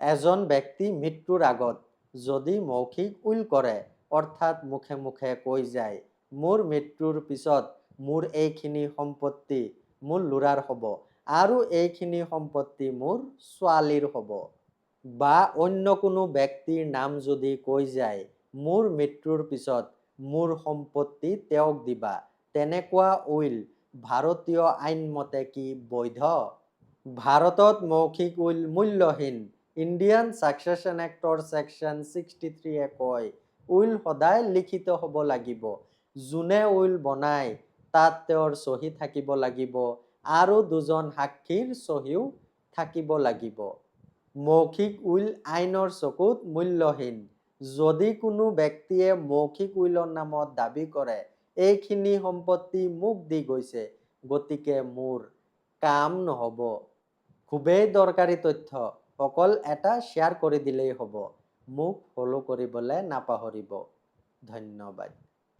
এজন ব্যক্তি মৃত্যুৰ আগত যদি মৌখিক উইল কৰে, অৰ্থাৎ মুখে মুখে কৈ যায়, মোৰ মৃত্যুৰ পিছত মোৰ এইখিনি সম্পত্তি মোৰ ল'ৰাৰ হ'ব আৰু এইখিনি সম্পত্তি মোৰ ছোৱালীৰ হ'ব, বা অন্য কোনো ব্যক্তিৰ নাম যদি কৈ যায়, মোৰ মৃত্যুৰ পিছত মোৰ সম্পত্তি তেওঁক দিবা, তেনেকুৱা উইল ভাৰতীয় আইন মতে কি বৈধ? ভাৰতত মৌখিক উইল মূল্যহীন। ইণ্ডিয়ান ছাকচেছন এক্টৰ ছেকশ্যন 63 কয়, উইল সদায় লিখিত হ'ব লাগিব। যোনে উইল বনায় তাত তেওঁৰ চহী থাকিব লাগিব আৰু দুজন সাক্ষীৰ চহীও থাকিব লাগিব। মৌখিক উইল আইনৰ চকুত মূল্যহীন। যদি কোনো ব্যক্তিয়ে মৌখিক উইলৰ নামত দাবী কৰে, এইখিনি সম্পত্তি মোক দি গৈছে, গতিকে মোৰ কাম নহ'ব। খুবেই দৰকাৰী তথ্য, অকল এটা শ্বেয়াৰ কৰি দিলেই হ'ব। মোক ফ'ল' কৰিবলৈ নাপাহৰিব। ধন্যবাদ।